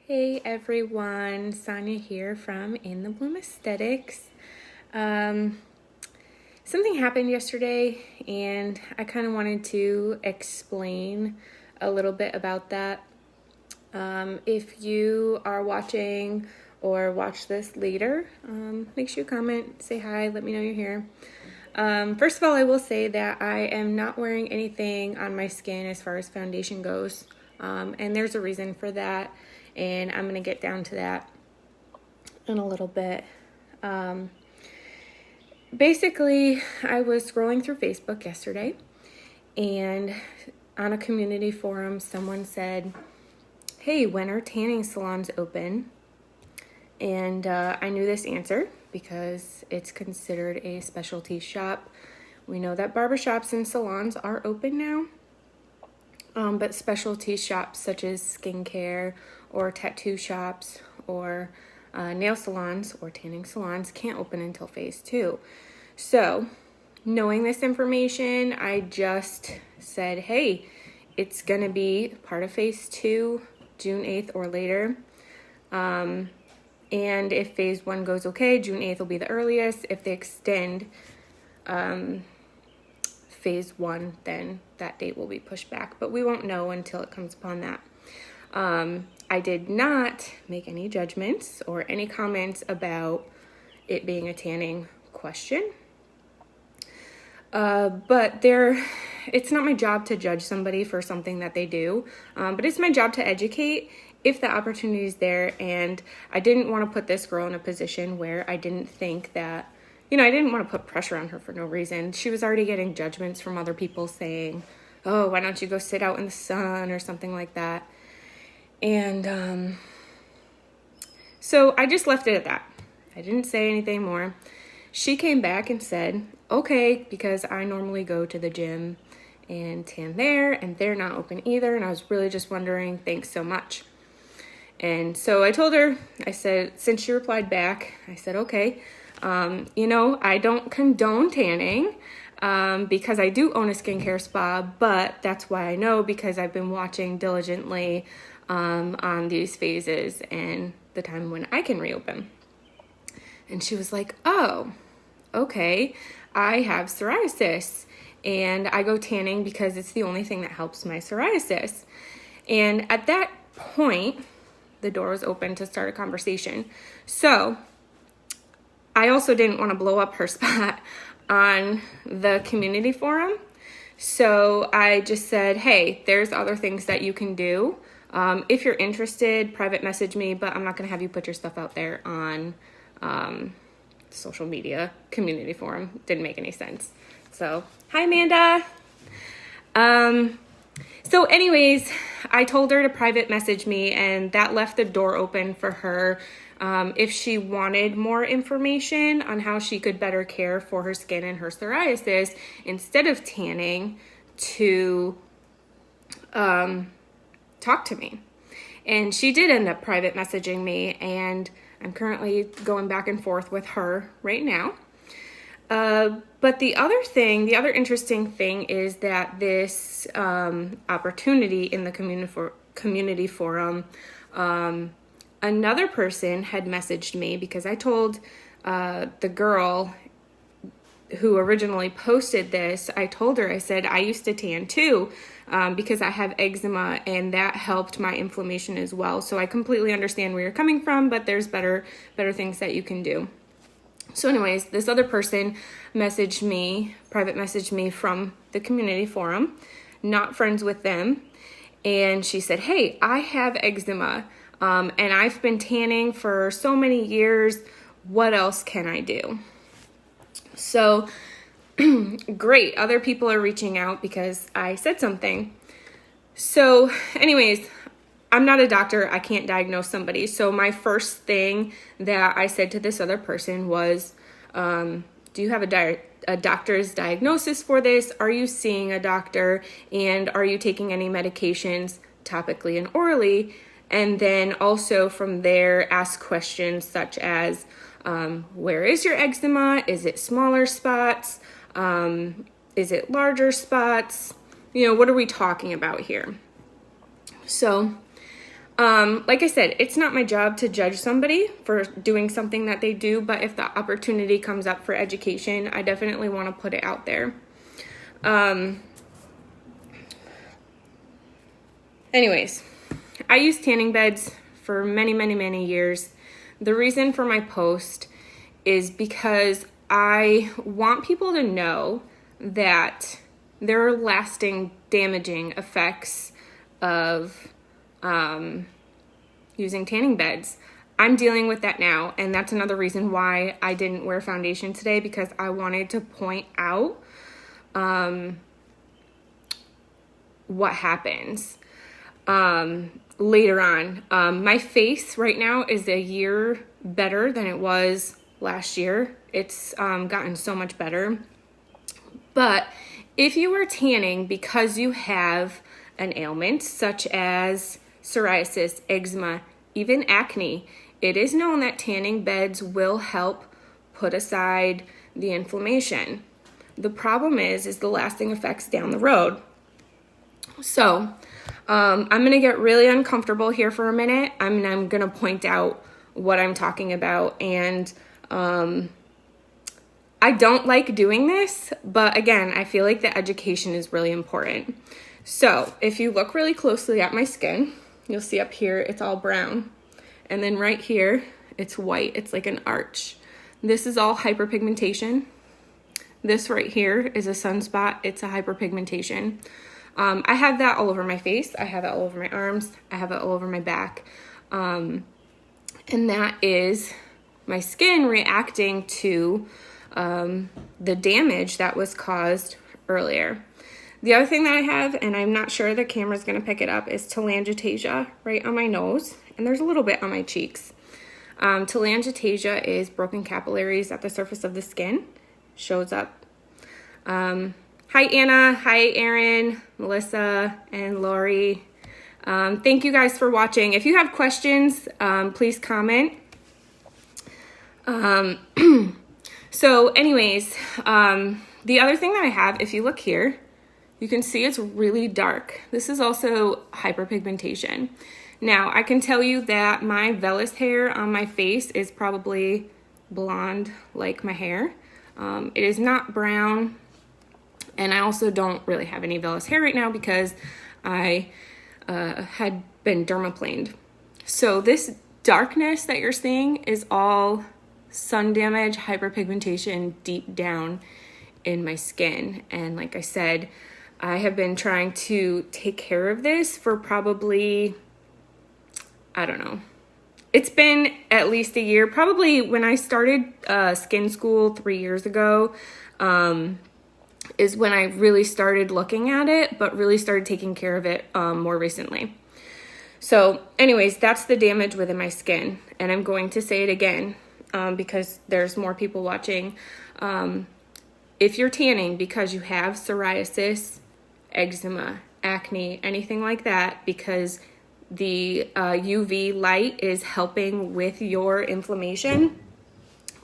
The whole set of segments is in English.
Hey everyone, Sonia here from In the Bloom Aesthetics. Something happened yesterday and I kind of wanted to explain a little bit about that. If you are watching or watch this later, make sure you comment, say hi, let me know you're here. First of all, I will say that I am not wearing anything on my skin as far as foundation goes. And there's a reason for that. And I'm going to get down to that in a little bit. Basically, I was scrolling through Facebook yesterday, and on a community forum, someone said, hey, when are tanning salons open? And I knew this answer because it's considered a specialty shop. We know that barbershops and salons are open now. But specialty shops such as skincare or tattoo shops or nail salons or tanning salons can't open until phase 2. So knowing this information, I just said, hey, it's going to be part of phase 2, June 8th or later. And if phase 1 goes okay, June 8th will be the earliest. If they extend phase 1, then that date will be pushed back, but we won't know until it comes upon that. I did not make any judgments or any comments about it being a tanning question. But it's not my job to judge somebody for something that they do, but it's my job to educate if the opportunity is there. And I didn't want to put this girl in a position where I didn't think that, I didn't want to put pressure on her for no reason. She was already getting judgments from other people saying, oh, why don't you go sit out in the sun or something like that. And so I just left it at that. I didn't say anything more. She came back and said, okay, because I normally go to the gym and tan there, and they're not open either. And I was really just wondering, thanks so much. And so I told her, I said, since she replied back, I said, okay. I don't condone tanning because I do own a skincare spa, but that's why I know, because I've been watching diligently on these phases and the time when I can reopen. And she was like, oh, okay, I have psoriasis and I go tanning because it's the only thing that helps my psoriasis. And at that point, the door was open to start a conversation. So I also didn't want to blow up her spot on the community forum. So I just said, hey, there's other things that you can do. If you're interested, private message me, but I'm not going to have you put your stuff out there on social media community forum. Didn't make any sense. So, hi, Amanda. So anyways, I told her to private message me, and that left the door open for her if she wanted more information on how she could better care for her skin and her psoriasis instead of tanning, to talk to me. And she did end up private messaging me, and I'm currently going back and forth with her right now. But the other interesting thing is that this opportunity in the community forum, another person had messaged me, because I told the girl who originally posted this, I told her, I said, I used to tan too, because I have eczema, and that helped my inflammation as well. So I completely understand where you're coming from, but there's better things that you can do. So anyways, this other person private messaged me from the community forum, not friends with them. And she said, hey, I have eczema, and I've been tanning for so many years. What else can I do? So great. Other people are reaching out because I said something. So anyways, I'm not a doctor. I can't diagnose somebody. So my first thing that I said to this other person was, do you have a doctor's diagnosis for this? Are you seeing a doctor? And are you taking any medications topically and orally? And then also from there, ask questions such as, where is your eczema? Is it smaller spots? Is it larger spots? What are we talking about here? So Like I said, it's not my job to judge somebody for doing something that they do, but if the opportunity comes up for education, I definitely want to put it out there. Anyways, I use tanning beds for many, many, many years. The reason for my post is because I want people to know that there are lasting damaging effects of using tanning beds. I'm dealing with that now, and that's another reason why I didn't wear foundation today, because I wanted to point out what happens later on. My face right now is a year better than it was last year. It's gotten so much better. But if you are tanning because you have an ailment such as psoriasis, eczema, even acne, it is known that tanning beds will help put aside the inflammation. The problem is the lasting effects down the road. So I'm going to get really uncomfortable here for a minute. I'm going to point out what I'm talking about. And I don't like doing this, but again, I feel like the education is really important. So if you look really closely at my skin, you'll see up here, it's all brown. And then right here, it's white. It's like an arch. This is all hyperpigmentation. This right here is a sunspot. It's a hyperpigmentation. I have that all over my face. I have it all over my arms. I have it all over my back. And that is my skin reacting to the damage that was caused earlier. The other thing that I have, and I'm not sure the camera's going to pick it up, is telangiectasia right on my nose. And there's a little bit on my cheeks. Telangiectasia is broken capillaries at the surface of the skin. Shows up. Hi, Anna. Hi, Erin, Melissa, and Lori. Thank you guys for watching. If you have questions, please comment. So anyways, the other thing that I have, if you look here, you can see it's really dark. This is also hyperpigmentation. Now, I can tell you that my vellus hair on my face is probably blonde like my hair. It is not brown. And I also don't really have any vellus hair right now because I had been dermaplaned. So this darkness that you're seeing is all sun damage, hyperpigmentation deep down in my skin. And like I said, I have been trying to take care of this for probably, I don't know. It's been at least a year. Probably when I started skin school 3 years ago, is when I really started looking at it, but really started taking care of it more recently. So anyways, that's the damage within my skin. And I'm going to say it again because there's more people watching. If you're tanning because you have psoriasis, eczema, acne, anything like that, because the UV light is helping with your inflammation,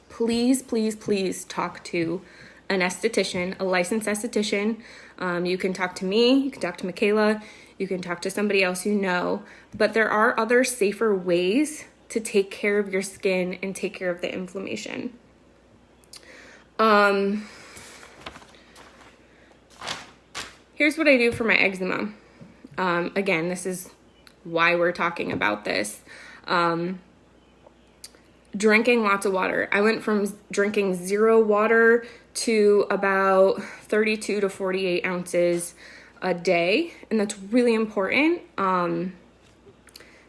please, please, please talk to an esthetician, a licensed esthetician. You can talk to me, you can talk to Michaela, you can talk to somebody else you know, but there are other safer ways to take care of your skin and take care of the inflammation. Here's what I do for my eczema. Again, this is why we're talking about this. Drinking lots of water. I went from drinking 0 water to about 32 to 48 ounces a day, and that's really important.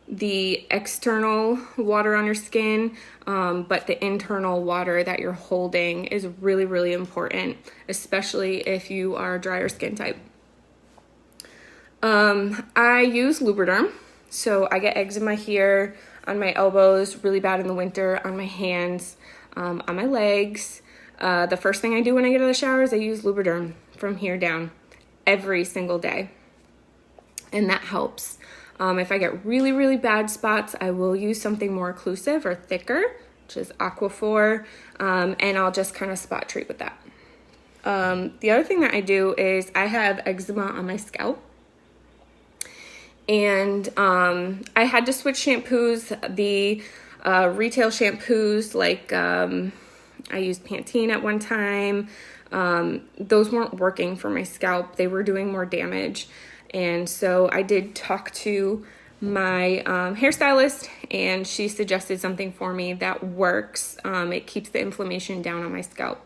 The external water on your skin, but the internal water that you're holding is really, really important, especially if you are a drier skin type. I use Lubriderm, so I get eczema here on my elbows, really bad in the winter, on my hands, on my legs. The first thing I do when I get out of the shower is I use Lubriderm from here down every single day, and that helps. If I get really, really bad spots, I will use something more occlusive or thicker, which is Aquaphor, and I'll just kind of spot treat with that. The other thing that I do is I have eczema on my scalp, And I had to switch shampoos. The retail shampoos, like I used Pantene at one time. Those weren't working for my scalp. They were doing more damage. And so I did talk to my hairstylist, and she suggested something for me that works. It keeps the inflammation down on my scalp.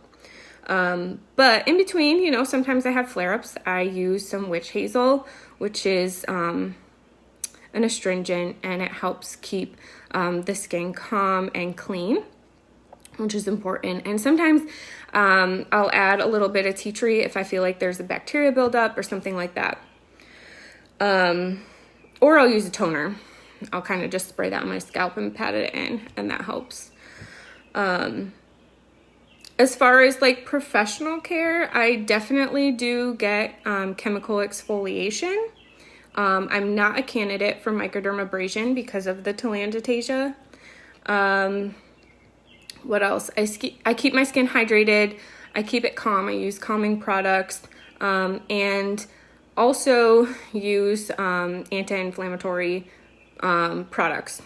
But in between, you know, sometimes I have flare-ups. I use some witch hazel, which is an astringent, and it helps keep the skin calm and clean, which is important. And sometimes I'll add a little bit of tea tree if I feel like there's a bacteria buildup or something like that. Or I'll use a toner. I'll kind of just spray that on my scalp and pat it in, and that helps. As far as like professional care, I definitely do get chemical exfoliation. I'm not a candidate for microdermabrasion because of the telangiectasia. What else? I keep my skin hydrated. I keep it calm. I use calming products, and also use anti-inflammatory products.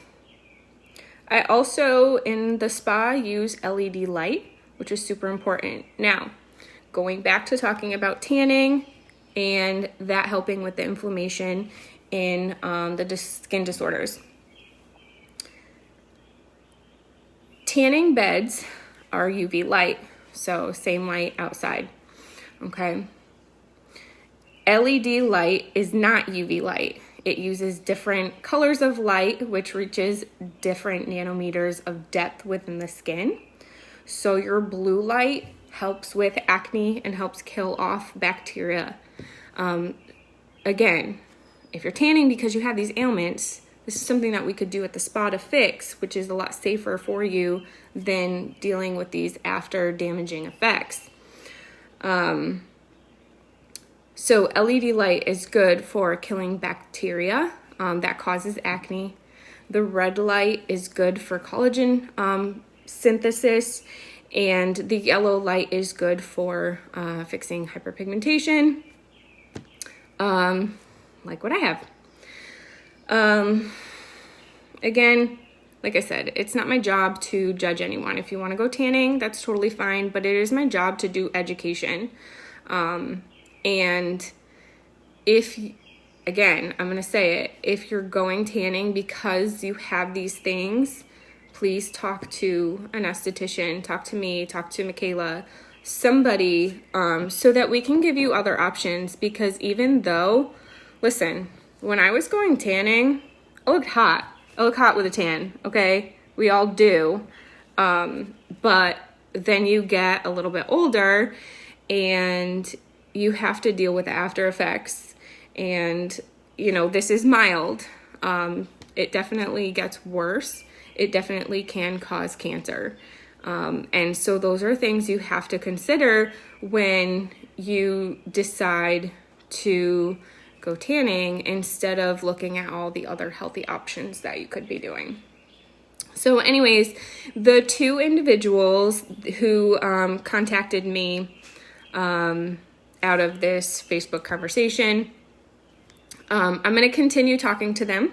I also, in the spa, use LED light, which is super important. Now, going back to talking about tanning and that helping with the inflammation in the skin disorders. Tanning beds are UV light, so same light outside, okay? LED light is not UV light. It uses different colors of light, which reaches different nanometers of depth within the skin. So your blue light helps with acne and helps kill off bacteria. Again, if you're tanning because you have these ailments, this is something that we could do at the spa to fix, which is a lot safer for you than dealing with these after damaging effects. So LED light is good for killing bacteria that causes acne. The red light is good for collagen synthesis, and the yellow light is good for fixing hyperpigmentation, like what I have. Again, like I said, it's not my job to judge anyone. If you want to go tanning, that's totally fine, but it is my job to do education. And if, again, I'm going to say it, if you're going tanning because you have these things, please talk to an esthetician, talk to me, talk to Michaela, somebody, so that we can give you other options. Because even though, listen, when I was going tanning, I looked hot. I look hot with a tan, okay? We all do. But then you get a little bit older and you have to deal with the after effects. And, you know, this is mild. It definitely gets worse. It definitely can cause cancer. And so those are things you have to consider when you decide to go tanning instead of looking at all the other healthy options that you could be doing. So anyways, the two individuals who contacted me out of this Facebook conversation, I'm going to continue talking to them,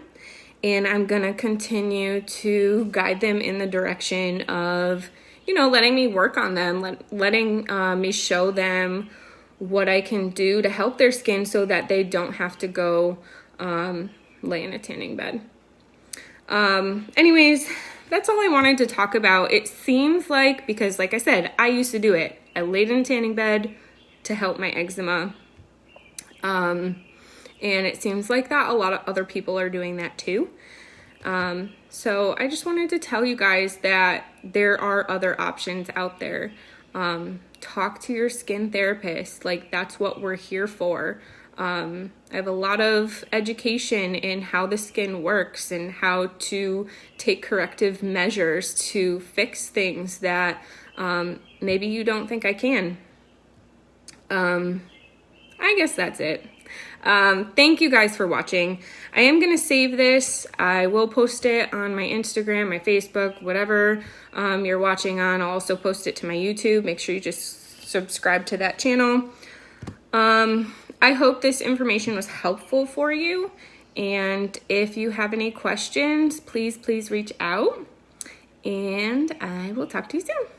and I'm going to continue to guide them in the direction of, you know, letting me work on them, letting me show them what I can do to help their skin so that they don't have to go lay in a tanning bed. Anyways, that's all I wanted to talk about. It seems like, because like I said, I used to do it. I laid in a tanning bed to help my eczema. And it seems like that a lot of other people are doing that too. So I just wanted to tell you guys that there are other options out there. Talk to your skin therapist. Like, that's what we're here for. I have a lot of education in how the skin works and how to take corrective measures to fix things that maybe you don't think I can. I guess that's it. Thank you guys for watching. I am going to save this. I will post it on my Instagram, my Facebook, whatever you're watching on. I'll also post it to my YouTube. Make sure you just subscribe to that channel. I hope this information was helpful for you. And if you have any questions, please reach out, and I will talk to you soon.